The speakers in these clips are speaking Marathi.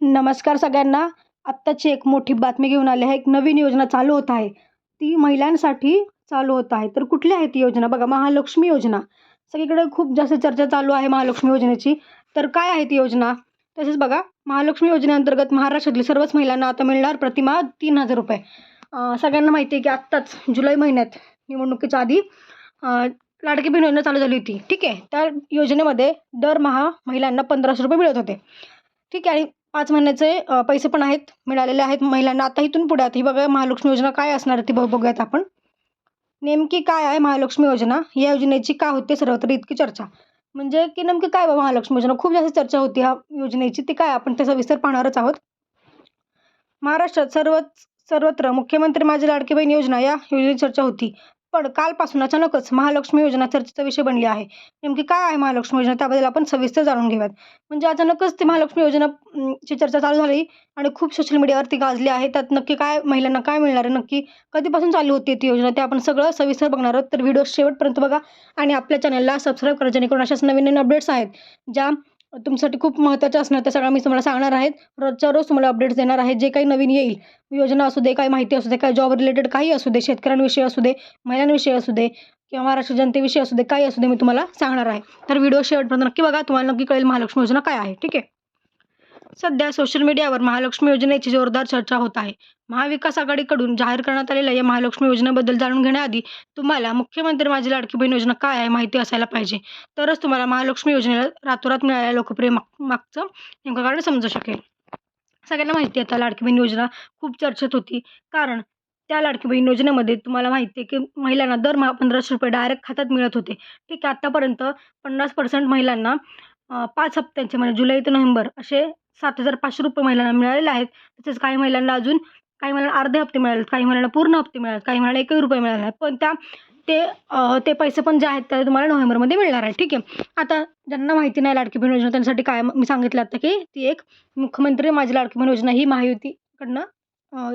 नमस्कार सगळ्यांना. आत्ताची एक मोठी बातमी घेऊन आली आहे. एक नवीन योजना चालू होत आहे. ती महिलांसाठी चालू होत आहे. तर कुठली आहे ती योजना? बघा, महालक्ष्मी योजना. सगळीकडे खूप जास्त चर्चा चालू आहे महालक्ष्मी योजनेची. तर काय आहे ती योजना? तसेच बघा, महालक्ष्मी योजनेअंतर्गत महाराष्ट्रातील सर्वच महिलांना आता मिळणार प्रतिमाह ₹3000. सगळ्यांना माहिती आहे की आत्ताच जुलै महिन्यात निवडणुकीच्या आधी लाडकी बहीण योजना चालू झाली होती. ठीक आहे. त्या योजनेमध्ये दरमहा महिलांना ₹1500 मिळत होते. ठीक आहे. आणि 5 महिन्याचे पैसे पण मिळालेले आहेत महिलांना. आता इथून पुढे आता ही बघा महालक्ष्मी योजना काय असणार आहे ती बघूयात आपण. नेमकी काय आहे महालक्ष्मी योजना? या योजनेची का होते सर्वत्र इतकी चर्चा? म्हणजे की नेमकी काय महालक्ष्मी योजना? खूप जास्त चर्चा होती ह्या योजनेची. ती काय आपण त्याचा विस्तार पाहणारच आहोत. महाराष्ट्रात सर्वत्र मुख्यमंत्री माझी लाडकी बहीण योजना या योजनेची चर्चा होती. पण कालपासून अचानकच महालक्ष्मी योजना चर्चेचा विषय बनली आहे. नेमकी काय आहे महालक्ष्मी योजना? त्याबद्दल आपण सविस्तर जाणून घेऊयात. म्हणजे अचानकच ती महालक्ष्मी योजना ची चर्चा चालू झाली आणि खूप सोशल मीडियावरती गाजली आहे. त्यात नक्की काय महिलांना काय मिळणार आहे? नक्की कधीपासून चालू होती ती योजना? ते आपण सगळं सविस्तर बघणार आहोत. तर व्हिडिओ शेवटपर्यंत बघा आणि आपल्या चॅनलला सबस्क्राईब करा, जेणेकरून अशाच नवीन अपडेट्स आहेत ज्या तुमच्यासाठी खूप महत्त्वाच्या असणार, त्या सगळ्या मी तुम्हाला सांगणार आहेत. रोजच्या रोज तुम्हाला अपडेट्स देणार आहे. जे काही नवीन येईल, योजना असू दे, काही माहिती असू दे, काही जॉब रिलेटेड काही असू दे, शेतकऱ्यांविषयी असू दे, महिलांविषयी असू दे किंवा महाराष्ट्र जनतेविषयी असू दे, काही असू दे, मी तुम्हाला सांगणार आहे. तर व्हिडिओ शेवटपर्यंत नक्की बघा. तुम्हाला नक्की कळेल महालक्ष्मी योजना काय आहे. ठीक आहे. सध्या सोशल मीडियावर महालक्ष्मी योजनेची जोरदार चर्चा होत आहे. महाविकास आघाडीकडून जाहीर करण्यात आलेल्या या महालक्ष्मी योजनेबद्दल जाणून घेण्याआधी तुम्हाला मुख्यमंत्री माझी लाडकी बहीण योजना काय आहे माहिती असायला पाहिजे. तरच तुम्हाला महालक्ष्मी योजनेला रातोरात मिळालेल्या लोकप्रिय मागचं नेमकं कारण समजू शकेल. सगळ्यांना माहिती आहे आता लाडकी बहीण योजना खूप चर्चेत होती. कारण त्या लाडकी बहीण योजनेमध्ये तुम्हाला माहिती आहे की महिलांना दरमहा ₹1500 डायरेक्ट खात्यात मिळत होते. ठीक आहे. आत्तापर्यंत 50% महिलांना 5 हप्त्यांचे म्हणजे जुलै ते नोव्हेंबर असे ₹7500 महिलांना मिळालेले आहेत. तसेच काही महिलांना काही महिलांना अर्धे हप्ते मिळाले, काही महिलांना पूर्ण हप्ते मिळाले, काही महिलांना ₹1ही मिळाला नाही. पण ते पैसे पण जे आहेत ते तुम्हाला नोव्हेंबरमध्ये मिळणार आहे. ठीक आहे. आता ज्यांना माहिती नाही लाडकी बहीण योजना त्यांच्यासाठी काय मी सांगितलं आता की ती एक मुख्यमंत्री माझी लाडकी बहीण योजना ही महायुतीकडनं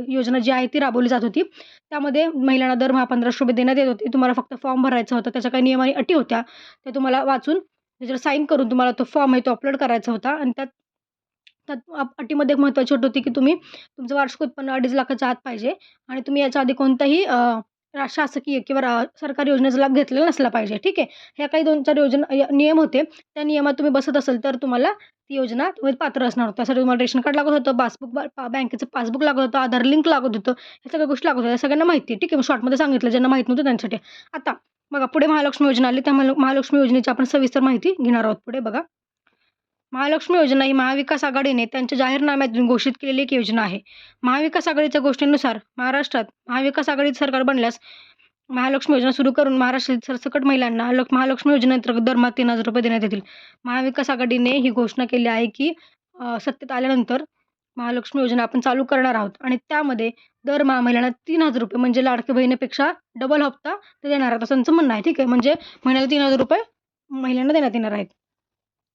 योजना जी आहे ती राबवली जात होती. त्यामध्ये महिलांना दरमहा ₹1500 देण्यात येत होते. तुम्हाला फक्त फॉर्म भरायचा होता. त्याच्या काही नियम आणि अटी होत्या. त्या तुम्हाला वाचून त्याच्यावर साईन करून तुम्हाला तो फॉर्म आहे तो अपलोड करायचा होता. आणि त्यात त्यात अटीमध्ये एक महत्त्वाची अट होती की तुमचं वार्षिक उत्पन्न 2.5 लाखाच्या आत पाहिजे आणि तुम्ही याच्या आधी कोणताही शासकीय किंवा सरकारी योजनेचा लाभ घेतलेला नसला पाहिजे. ठीक आहे. ह्या काही 2-4 नियम होते. त्या नियमात तुम्ही बसत असाल तर तुम्हाला ती योजना तुम्ही पात्र असणार होतं. त्यासाठी तुम्हाला रेशन कार्ड लागत होतं, बँकेचं पासबुक लागत होतं, आधार लिंक लागत होतं. ह्या सगळ्या गोष्टी लागत होत्या. सगळ्यांना माहिती आहे. ठीक आहे. मी शॉर्टमध्ये सांगितलं, ज्यांना माहीत नव्हतं त्यांच्यासाठी. आता बघा, पुढे महालक्ष्मी योजना आली. त्या महालक्ष्मी योजनेची आपण सविस्तर माहिती घेणार आहोत. पुढे बघा. महालक्ष्मी योजना ही महाविकास आघाडीने त्यांच्या जाहीरनाम्यातून घोषित केलेली एक योजना आहे. महाविकास आघाडीच्या गोष्टींनुसार महाराष्ट्रात महाविकास आघाडीचे सरकार बनल्यास महालक्ष्मी योजना सुरू करून महाराष्ट्रातील सरसकट महिलांना महालक्ष्मी योजनेअंतर्गत दरमहा ₹3000 देण्यात येतील. महाविकास आघाडीने ही घोषणा केली आहे की सत्तेत आल्यानंतर महालक्ष्मी योजना आपण चालू करणार आहोत आणि त्यामध्ये दरमहा महिलांना ₹3000 म्हणजे लाडकी बहिणीपेक्षा डबल हप्ता ते देणार आहेत असं त्यांचं म्हणणं आहे. ठीक आहे. म्हणजे महिन्याला ₹3000 महिलांना देण्यात येणार आहेत.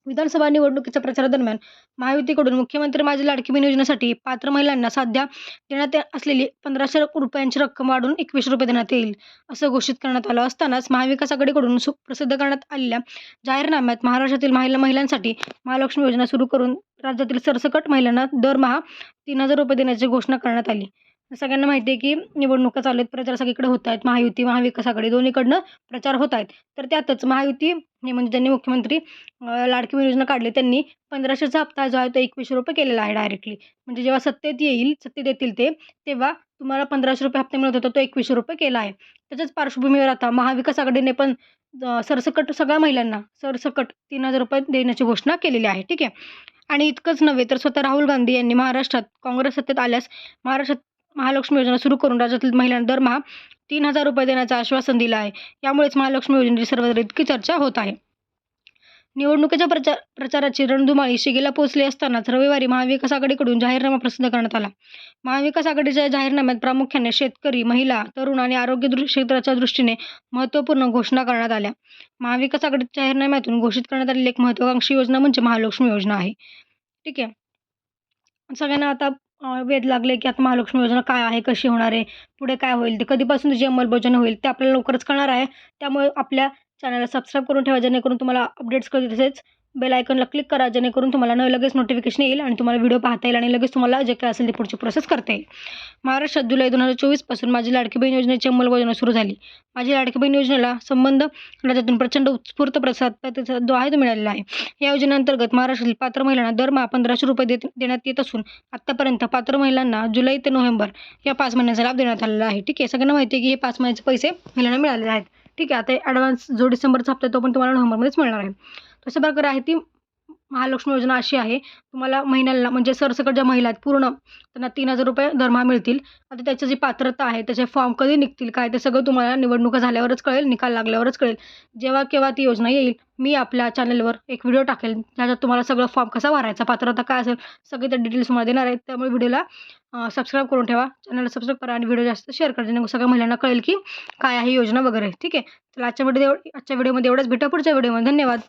विधानसभा निवडणुकीच्या प्रचारादरम्यान महायुतीकडून मुख्यमंत्री माझी लाडकी बहीण योजनेसाठी पात्र महिलांना सध्या देण्यात असलेली ₹1500 रक्कम वाढवून ₹2100 देण्यात येईल असं घोषित करण्यात आलं असतानाच महाविकास आघाडीकडून प्रसिद्ध करण्यात आलेल्या जाहीरनाम्यात महाराष्ट्रातील महिलांसाठी महालक्ष्मी योजना सुरू करून राज्यातील सरसकट महिलांना दरमहा ₹3000 देण्याची घोषणा करण्यात आली. सगळ्यांना माहिती आहे की निवडणुका चालू आहेत, प्रचार सगळीकडे होत आहेत. महायुती, महाविकास आघाडी दोन्हीकडनं प्रचार होत आहेत. तर त्यातच महायुती म्हणजे ज्यांनी मुख्यमंत्री लाडकी बहीण योजना काढली त्यांनी 1500चा हप्ता जो आहे तो ₹2100 केलेला आहे डायरेक्टली. म्हणजे जेव्हा सत्तेत येतील तेव्हा तुम्हाला ₹1500 हप्ता मिळत होता, तो ₹2100 केला आहे. त्याच्याच पार्श्वभूमीवर आता महाविकास आघाडीने पण सरसकट सगळ्या महिलांना सरसकट ₹3000 देण्याची घोषणा केलेली आहे. ठीक आहे. आणि इतकंच नव्हे तर स्वतः राहुल गांधी यांनी महाराष्ट्रात काँग्रेस सत्तेत आल्यास महाराष्ट्रात महालक्ष्मी योजना सुरू करून राज्यातील महिलांना दरमहा ₹3000 देण्याचं आश्वासन दिलं आहे. यामुळेच महालक्ष्मी योजनेची सर्वत्र इतकी चर्चा होत आहे. निवडणुकीच्या प्रचाराची रणधुमाळी शिगेला पोहोचली असतानाच रविवारी महाविकास आघाडीकडून जाहीरनामा प्रसिद्ध करण्यात आला. महाविकास आघाडीच्या जाहीरनाम्यात प्रामुख्याने शेतकरी, महिला, तरुण आणि आरोग्य क्षेत्राच्या दृष्टीने महत्त्वपूर्ण घोषणा करण्यात आल्या. महाविकास आघाडीच्या जाहीरनाम्यातून घोषित करण्यात आलेली एक महत्त्वाकांक्षी योजना म्हणजे महालक्ष्मी योजना आहे. ठीक आहे. सगळ्यांना आता वेध लागले की आता महालक्ष्मी योजना काय आहे, कशी होणार आहे, पुढे काय होईल, ते कधीपासून त्याची अंमलबजावणी होईल ते आपल्याला लवकरच कळणार आहे. त्यामुळे आपल्या चॅनलला सबस्क्राईब करून ठेवा, जेणेकरून तुम्हाला अपडेट्स कळतील. तसेच बेल आयकॉनला क्लिक करा, जेणेकरून तुम्हाला लगेच नोटिफिकेशन येईल आणि तुम्हाला व्हिडिओ पाहता येईल आणि लगेच तुम्हाला जे काय असेल ते पुढची प्रोसेस करता येईल. महाराष्ट्रात जुलै 2024 पासून माझी लाडकी बहीण योजनेची अंमलबजावणी सुरू झाली. माझी लाडकी बहीण योजनेला संबंध राज्यातून प्रचंड उत्स्फूर्त प्रतिसाद जो आहे तो मिळालेला आहे. या योजनेअंतर्गत महाराष्ट्रातील पात्र महिलांना दरमहा ₹1500 देण्यात येत असून आत्तापर्यंत पात्र महिलांना जुलै ते नोव्हेंबर या 5 महिन्यांचा लाभ देण्यात आलेला आहे. ठीक आहे, सगळ्यांना माहिती आहे की हे 5 महिन्याचे पैसे महिलांना मिळालेले आहेत. ठीक आहे, आता ॲडव्हान्स जो डिसेंबरचा हप्ता आहे तो पण तुम्हाला नोव्हेंबरमध्येच मिळणार आहे. तशा प्रकारे आहे ती महालक्ष्मी योजना अशी आहे, तुम्हाला महिन्याला म्हणजे सरसकट ज्या महिला आहेत पूर्ण त्यांना ₹3000 दरमहा मिळतील. आता त्याची जी पात्रता आहे, त्याचे फॉर्म कधी निघतील काय ते सगळं तुम्हाला निवडणुका झाल्यावरच कळेल, निकाल लागल्यावरच कळेल. जेव्हा केव्हा ती योजना येईल मी आपल्या चॅनलवर एक व्हिडिओ टाकेल, ज्याच्यात तुम्हाला सगळं फॉर्म कसा भरायचा, पात्रता काय असेल सगळे ते डिटेल्स तुम्हाला देणार आहेत. त्यामुळे व्हिडिओला सबस्क्राईब करून ठेवा, चॅनलला सबस्क्राईब करा आणि व्हिडिओ जास्त शेअर करा, जेणेकरून सगळ्या महिलांना कळेल की काय आहे योजना वगैरे. ठीक आहे, तर आजच्या व्हिडिओमध्ये एवढंच. भेटा पुढच्या व्हिडिओमध्ये. धन्यवाद.